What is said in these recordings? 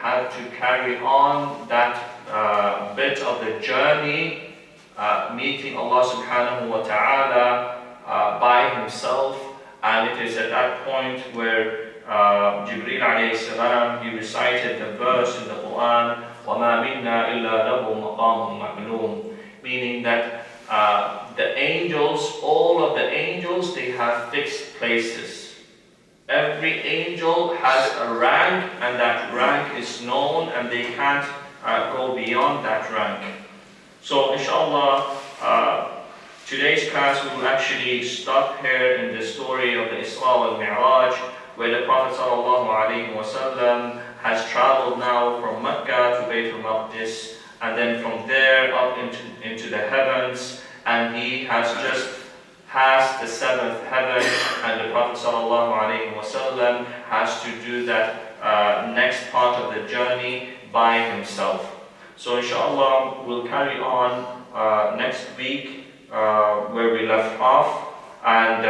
had to carry on that bit of the journey, meeting Allah subhanahu wa ta'ala by himself. And it is at that point where Jibreel alayhi salam, he recited the verse in the Quran, وَمَا مِنَّا إِلَّا لَهُ مَقَامٌ مَعْلُومٌ, meaning that the angels, all of the angels, they have fixed places. Every angel has a rank, and that rank is known, and they can't go beyond that rank. So inshallah, today's class we will actually stop here in the story of the Isra and Mairaj, where the Prophet ﷺ has traveled now from Mecca to Bayt al-Maqdis, and then from there up into the heavens, and he has just passed the seventh heaven, and the Prophet ﷺ has to do that next part of the journey by himself. So inshallah we'll carry on next week where we left off, and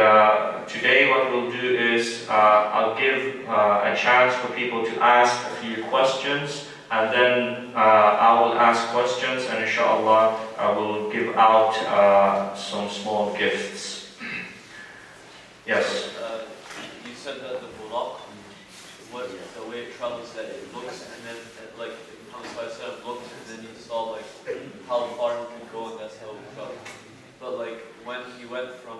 today what we'll do is I'll give a chance for people to ask a few questions, and then I will ask questions, and inshallah I will give out some small gifts. Yes? You said that the buraq, the way it travels, that it looks, and then like Muhammad looks, and then he saw like how far he could go, and that's how he traveled. But like when he went from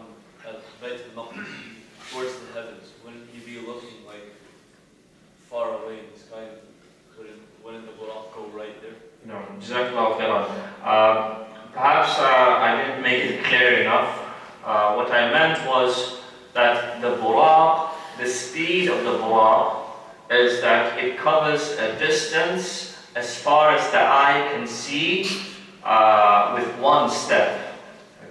Bayt al-Maqdis towards the heavens, wouldn't he be looking like far away in the sky? Wouldn't the buraq go right there? No, Jazakallahu khairan. Perhaps I didn't make it clear enough. What I meant was that the buraq, the speed of the buraq, is that it covers a distance as far as the eye can see with one step.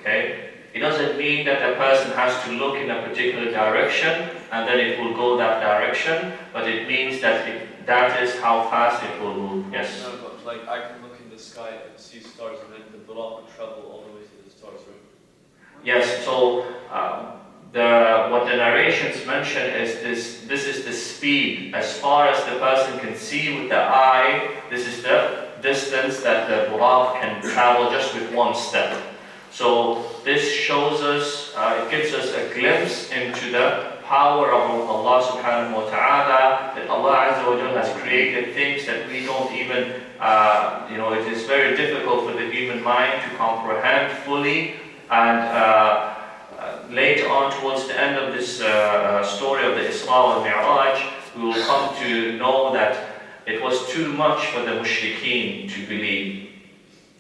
Okay? It doesn't mean that the person has to look in a particular direction and then it will go that direction, but it means that that is how fast it will move. Yes? No, but like I can look in the sky and see stars, and then the buraq will travel all the way to the stars, right? Yes, so what the narrations mention is this is the speed. As far as the person can see with the eye, this is the distance that the buraq can travel just with one step. So this shows us, it gives us a glimpse into the power of Allah subhanahu wa ta'ala, that Allah Azza wa Jalla has created things that we don't even, it is very difficult for the human mind to comprehend fully. And later on, towards the end of this story of the Isra and Mairaj, we will come to know that it was too much for the mushrikeen to believe.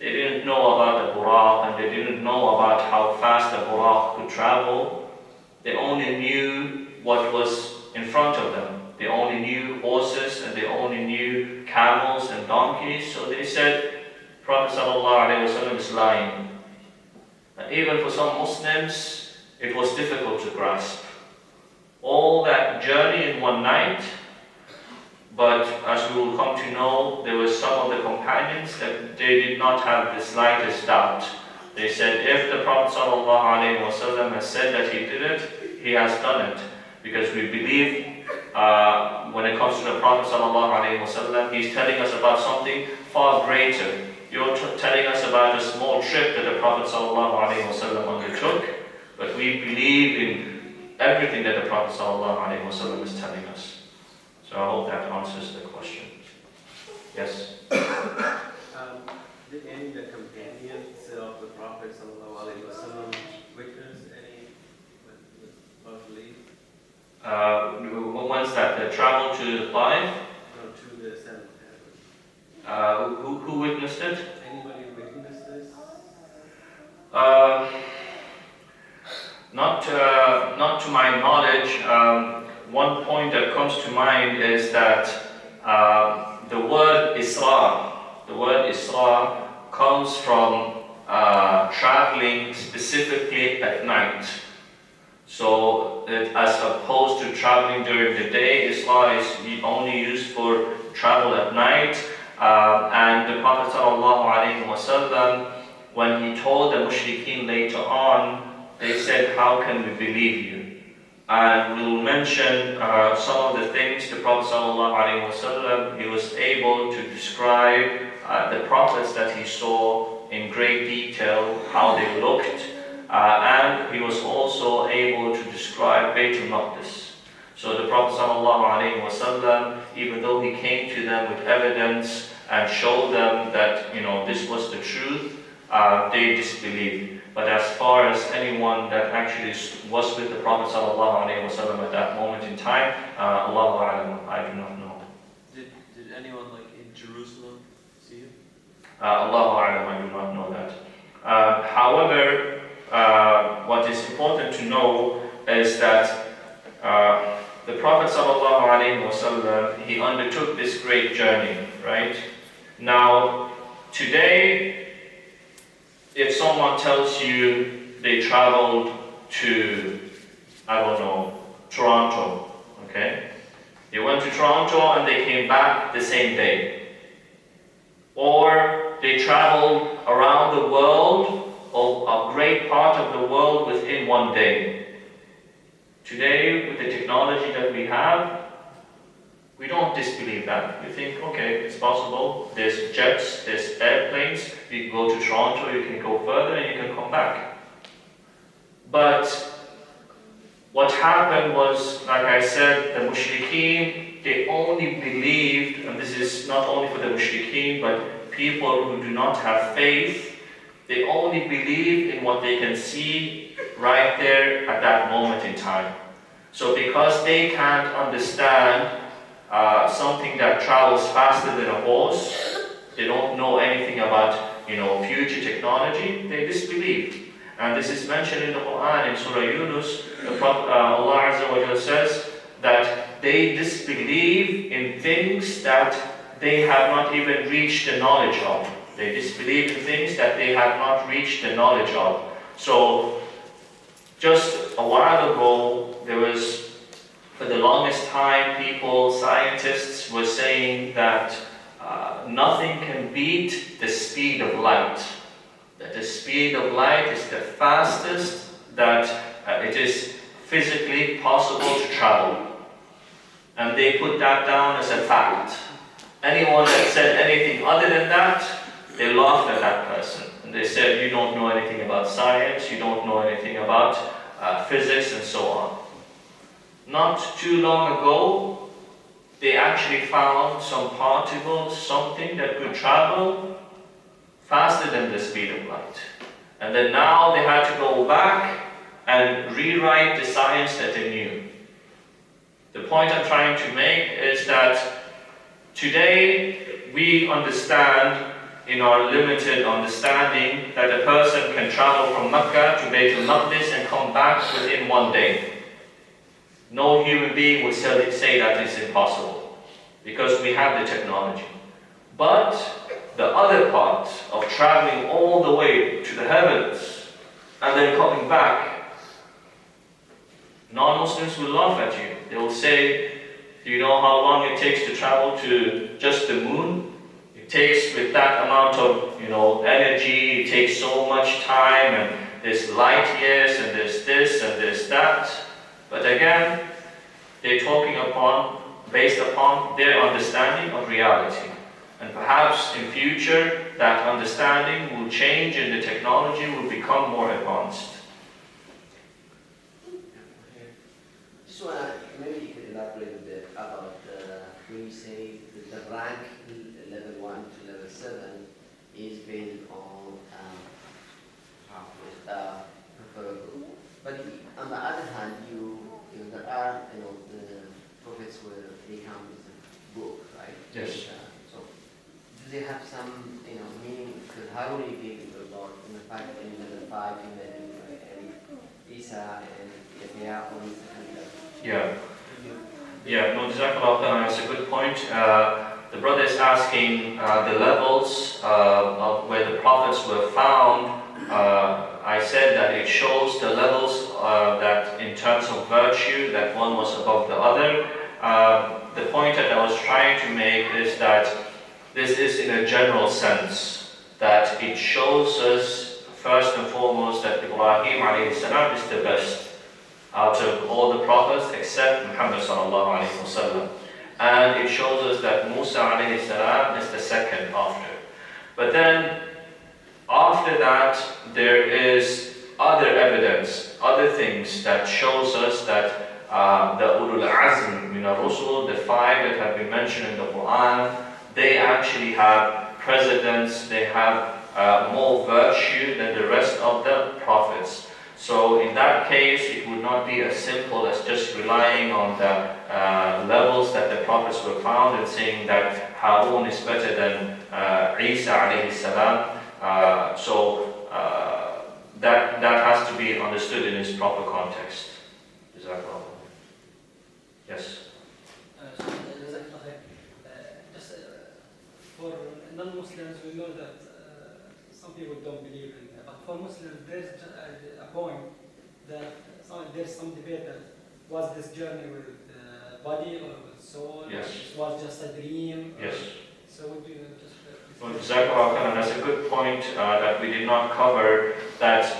They didn't know about the buraq, and they didn't know about how fast the buraq could travel. They only knew what was in front of them. They only knew horses, and they only knew camels and donkeys. So they said, Prophet ﷺ is lying. And even for some Muslims, it was difficult to grasp. All that journey in one night, but as we will come to know, there were some of the companions that they did not have the slightest doubt. They said, if the Prophet ﷺ has said that he did it, he has done it. Because we believe when it comes to the Prophet ﷺ, he's telling us about something far greater. You're telling us about a small trip that the Prophet ﷺ undertook, but we believe in everything that the Prophet ﷺ is telling us. So I hope that answers the question. Yes? Did any of the companions of the Prophet ﷺ witness any bodily? Ones that traveled to the Taif? No, to the seventh heaven. Who witnessed it? Anybody witnessed this? Not to my knowledge. One point that comes to mind is that the word Isra comes from traveling specifically at night. So as opposed to traveling during the day, Isra is only used for travel at night. And the Prophet ﷺ, when he told the mushrikeen later on, they said, how can we believe you? And we'll mention some of the things the Prophet ﷺ, he was able to describe the prophets that he saw in great detail, how they looked, and he was also able to describe Bayt al-Maqdis. So the Prophet ﷺ, even though he came to them with evidence and showed them that this was the truth, they disbelieved. But as far as anyone that actually was with the Prophet ﷺ at that moment in time, Allahu A'lam, I do not know. Did anyone like in Jerusalem see him? Allahu A'lam, I do not know that. However, what is important to know is that the Prophet ﷺ, he undertook this great journey, right? Now, today, if someone tells you they traveled to, I don't know, Toronto, okay? They went to Toronto and they came back the same day. Or they traveled around the world, or a great part of the world within one day. Today, with the technology that we have, we don't disbelieve that. We think, okay, it's possible. There's jets, there's airplanes. You can go to Toronto, you can go further, and you can come back. But what happened was, like I said, the mushrikeen, they only believed, and this is not only for the mushrikeen, but people who do not have faith, they only believe in what they can see right there at that moment in time. So because they can't understand something that travels faster than a horse, they don't know anything about future technology, they disbelieve. And this is mentioned in the Quran in Surah Yunus. The Prophet, Allah Azza wa Jalla says that they disbelieve in things that they have not even reached the knowledge of. They disbelieve in things that they have not reached the knowledge of. So just a while ago, there was, for the longest time, scientists were saying that nothing can beat the speed of light. That the speed of light is the fastest that it is physically possible to travel. And they put that down as a fact. Anyone that said anything other than that, they laughed at that person. And they said, you don't know anything about science, you don't know anything about physics and so on. Not too long ago, they actually found some particles, something that could travel faster than the speed of light. And then now they had to go back and rewrite the science that they knew. The point I'm trying to make is that today we understand, in our limited understanding, that a person can travel from Mecca to Bayt al-Maqdis and come back within one day. No human being would say that it's impossible, because we have the technology. But the other part of traveling all the way to the heavens and then coming back, non-Muslims will laugh at you. They will say, do you know how long it takes to travel to just the moon? It takes, with that amount of energy, it takes so much time, and there's light years, and there's this, and there's that. But again, they're talking based upon their understanding of reality. And perhaps in future, that understanding will change and the technology will become more advanced. Just maybe you could elaborate a bit about when you say that the rank level 1 to level 7 is based on preferable. But on the other hand, there are the prophets where they come with a book, right? Yes. So do they have some meaning? Because Harun gave the Lord in the fact that in level 5 and Isra and Yahya on Yeah. Yeah, no, Jazakallah khair, that's a good point. The brother is asking the levels of where the prophets were found. I said that it shows the levels that in terms of virtue, that one was above the other. The point that I was trying to make is that this is in a general sense, that it shows us first and foremost that Ibrahim alayhi salam is the best. out of all the prophets except Muhammad sallallahu alaihi wasallam. And it shows us that Musa alayhi salam is the second after. But then after that there is other evidence, other things that shows us that the ulul azm min ar-rusul, the five that have been mentioned in the Quran, they actually have precedence, they have more virtue than the rest of the prophets. So in that case, it would not be as simple as just relying on the levels that the prophets were found and saying that Harun is better than Isa alayhi salam. That has to be understood in its proper context. Is that all? Yes. Just for non-Muslims, we know that some people don't believe in that. But for Muslims, there's a point that there's some debate that was this journey with body or with soul? Yes. It was just a dream? Yes. So would you just... Well, Jazakallah khairan, that's a good point that we did not cover, that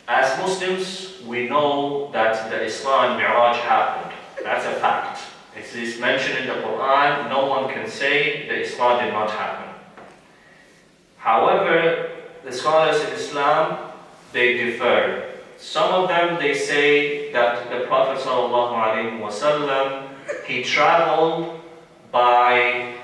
as Muslims, we know that the Isra and Mairaj happened. That's a fact. It is mentioned in the Quran, no one can say the Isra did not happen. However, the scholars in Islam, they differ. Some of them, they say that the Prophet ﷺ, he traveled by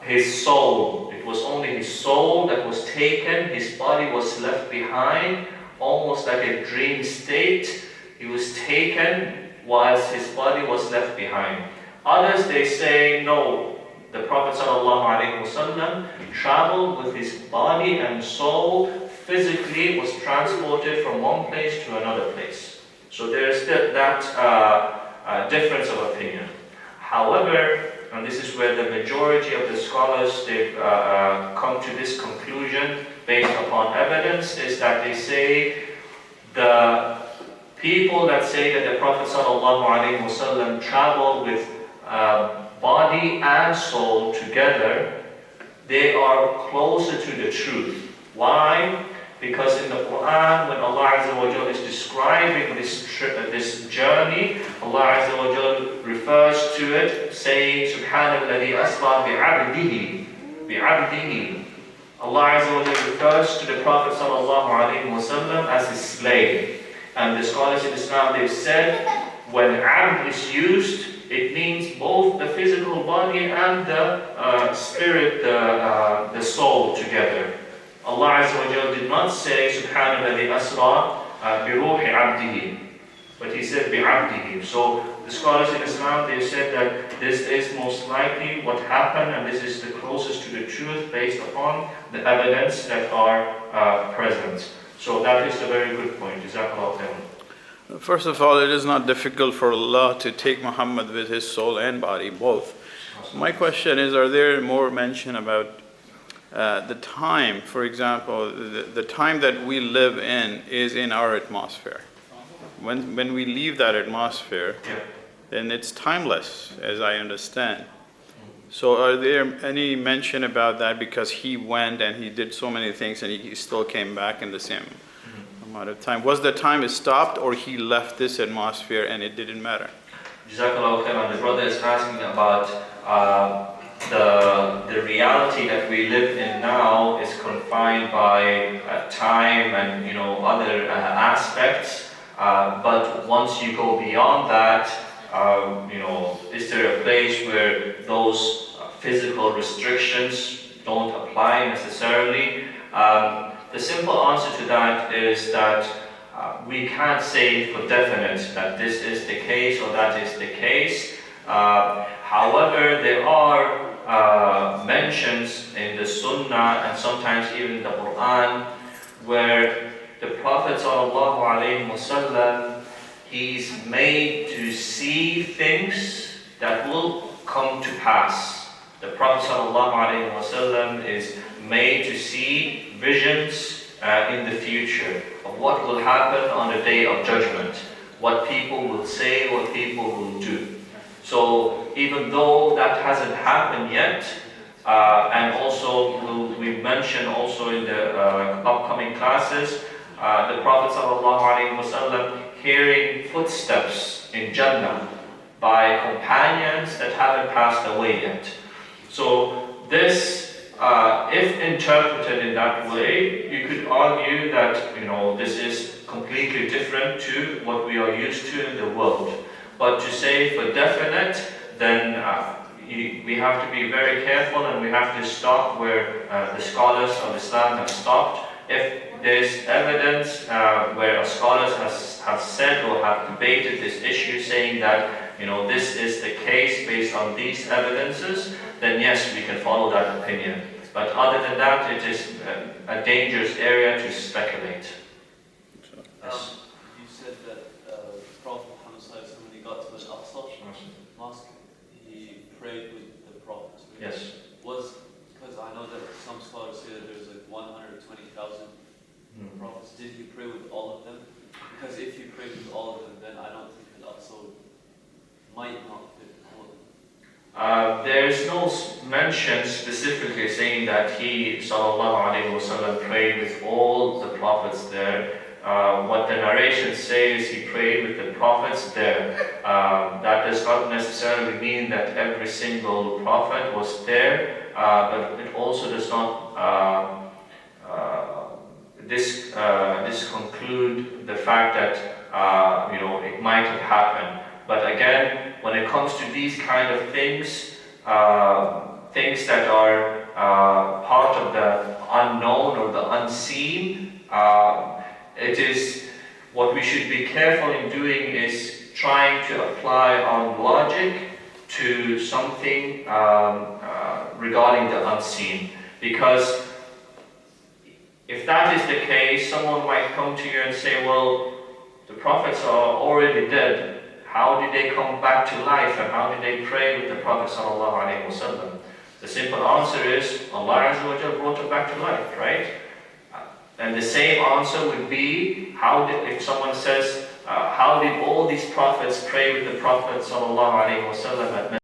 his soul. It was only his soul that was taken, his body was left behind, almost like a dream state. He was taken whilst his body was left behind. Others, they say, no, the Prophet ﷺ traveled with his body and soul, physically was transported from one place to another place. So there's that difference of opinion. However, and this is where the majority of the scholars, they've come to this conclusion based upon evidence, is that they say the people that say that the Prophet ﷺ traveled with body and soul together, they are closer to the truth. Why? Because in the Quran, when Allah Azza wa Jal is describing this journey, Allah Azza wa Jal refers to it saying, Subhanalladhi asra bi'abdihi. Allah Azza wa Jal refers to the Prophet ﷺ as his slave. And the scholars in Islam, they've said, when abd is used, it means both the physical body and the spirit, the soul together. Allah Azza wa Jal did not say Subhanalladhi asra bi ruhi abdihi, but He said bi abdihi. So the scholars in Islam, they said that this is most likely what happened, and this is the closest to the truth based upon the evidence that are present. So that is a very good point. Jazakallah khairan. First of all, it is not difficult for Allah to take Muhammad with his soul and body, both. My question is, are there more mention about the time? For example, the time that we live in is in our atmosphere. When we leave that atmosphere, then it's timeless, as I understand. So are there any mention about that, because he went and he did so many things and he still came back in the same amount of time? Was the time stopped, or he left this atmosphere and it didn't matter? Jazakallah khairan. The brother is asking about the reality that we live in now is confined by time and other aspects. But once you go beyond that, is there a place where those physical restrictions don't apply necessarily? The simple answer to that is that we can't say for definite that this is the case or that is the case. However, there are mentions in the Sunnah and sometimes even in the Quran where the Prophet ﷺ, he's made to see things that will come to pass. The Prophet ﷺ is made to see visions in the future of what will happen on the day of judgment, what people will say, what people will do. So even though that hasn't happened yet, and also we mention also in the upcoming classes, the Prophet ﷺ hearing footsteps in Jannah by companions that haven't passed away yet. So this, if interpreted in that way, you could argue that this is completely different to what we are used to in the world. But to say for definite, then we have to be very careful, and we have to stop where the scholars of Islam have stopped. If there's evidence where a scholars have said or have debated this issue, saying that this is the case based on these evidences, then yes, we can follow that opinion. But other than that, it is a dangerous area to speculate. Yes. You said that Prophet Muhammad when he got to Al-Aqsa mosque, he prayed with the prophets. Right? Yes. Because I know that some scholars say that there's like 120,000 prophets. Did he pray with all of them? Because if he prayed with all of them, then I don't think Al-Aqsa might not fit all of them. There is no mention specifically saying that he, ﷺ, prayed with all the prophets there. What the narration says, he prayed with the prophets there. That does not necessarily mean that every single prophet was there, but it also does not disconclude the fact that it might have happened. But again, when it comes to these kind of things, things that are part of the unknown or the unseen, it is what we should be careful in doing is trying to apply our logic to something regarding the unseen. Because if that is the case, someone might come to you and say, well, the prophets are already dead. How did they come back to life, and how did they pray with the Prophet ﷺ? The simple answer is Allah Azza wa Jal brought them back to life, right? And the same answer would be, if someone says, how did all these prophets pray with the Prophet ﷺ at